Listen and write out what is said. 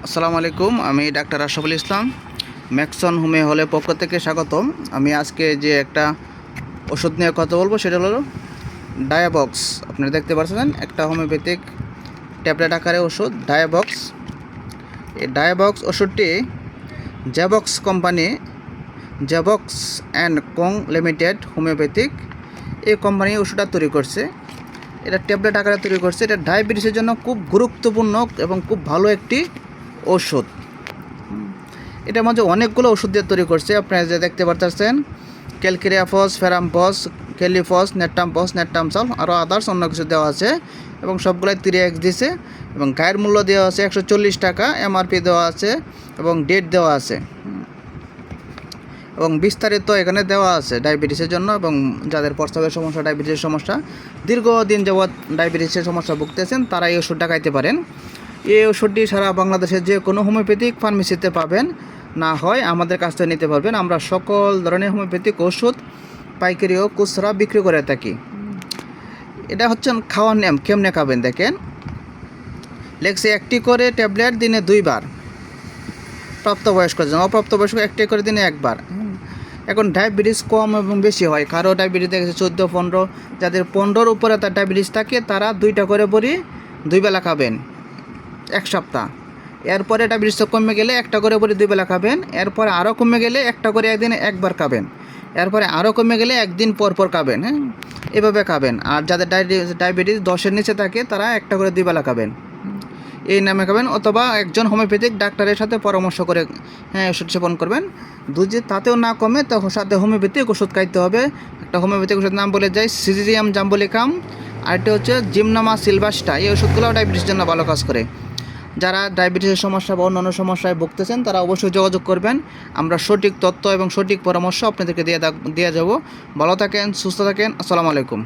আসসালামু আলাইকুম। আমি ডাক্তার আশরাফুল ইসলাম, ম্যাক্সন হোমে হলের পক্ষ থেকে স্বাগতম। আমি আজকে যে একটা ওষুধ নিয়ে কথা বলবো সেটা হলো ডায়াবক্স। আপনারা দেখতে পাচ্ছেন একটা হোমিওপ্যাথিক ট্যাবলেট আকারে ওষুধ ডায়াবক্স। এই ডায়াবক্স ওষুধটি জ্যাবক্স কোম্পানি, জ্যাবক্স অ্যান্ড কোং লিমিটেড হোমিওপ্যাথিক এই কোম্পানি ওষুধটা তৈরি করছে। এটা ট্যাবলেট আকারে তৈরি করছে। এটা ডায়াবেটিসের জন্য খুব গুরুত্বপূর্ণ এবং খুব ভালো একটি ওষুধ। এটার মধ্যে অনেকগুলো ওষুধ দিয়ে তৈরি করছে। আপনারা যে দেখতে পাচ্ছেন ক্যালকেরিয়াফস, ফেরামপস, ক্যালিফস, নেট্টামপস, নেট্টামসল আরও আদার্স অন্য কিছু দেওয়া আছে এবং সবগুলাই 3x দিছে এবং গায়ের মূল্য দেওয়া আছে 140 টাকা, MRP দেওয়া আছে এবং ডেট দেওয়া আছে এবং বিস্তারিত এখানে দেওয়া আছে ডায়াবেটিসের জন্য এবং যাদের প্রস্রাবের সমস্যা, ডায়াবেটিসের সমস্যা, দীর্ঘদিন যাবৎ ডায়াবেটিসের সমস্যা ভুগতেছেন তারা এই ওষুধটা খাইতে পারেন। এই ওষুধটি সারা বাংলাদেশের যে কোনো হোমিওপ্যাথিক ফার্মেসিতে পাবেন, না হয় আমাদের কাছ থেকে নিতে পারবেন। আমরা সকল ধরনের হোমিওপ্যাথিক ওষুধ পাইকারি ও খুচরা বিক্রি করে থাকি। এটা হচ্ছে খাওয়ার নিয়ম, কেমনে খাবেন দেখেন। লেগসে একটি করে ট্যাবলেট দিনে 2 বার, প্রাপ্তবয়স্কর জন্য, অপ্রাপ্তবয়স্ক একটি করে দিনে 1 বার। এখন ডায়াবেটিস কম এবং বেশি হয়, কারো ডায়াবেটিস দেখেছে 14-15, যাদের 15-র উপরে তার ডায়াবেটিস থাকে তারা 2টা করে বড়ি 2 বেলা খাবেন 1 সপ্তাহ। এরপরে ডায়াবেটিস কমে গেলে 1টা করে বড়ি 2 বেলা খাবেন। এরপরে আরও কমে গেলে 1টা করে একদিনে 1 বার খাবেন। এরপরে আরও কমে গেলে 1 দিন পর পর খাবেন। এভাবে খাবেন। আর যাদের ডায়াবেটিস 10-এর নিচে থাকে তারা 1টা করে 2 বেলা খাবেন, এই নামে খাবেন। অথবা একজন হোমিওপ্যাথিক ডাক্তারের সাথে পরামর্শ করে ওষুধ সেবন করবেন। যদি তাতেও না কমে তখন সাথে হোমিওপ্যাথিক ওষুধ খাইতে হবে। একটা হোমিওপ্যাথিক ওষুধের নাম বলে যায় সিজিয়াম জাম্বলিকাম, আরেকটি হচ্ছে জিমনামা সিলভাস্টা। এই ওষুধগুলো ডায়াবেটিসের জন্য ভালো কাজ করে। যারা ডায়াবেটিসের সমস্যা বা অন্যান্য সমস্যায় ভুগতেছেন তারা অবশ্যই যোগাযোগ করবেন। আমরা সঠিক তথ্য এবং সঠিক পরামর্শ আপনাদেরকে দিয়ে যাব। ভালো থাকেন, সুস্থ থাকেন। আসসালামু আলাইকুম।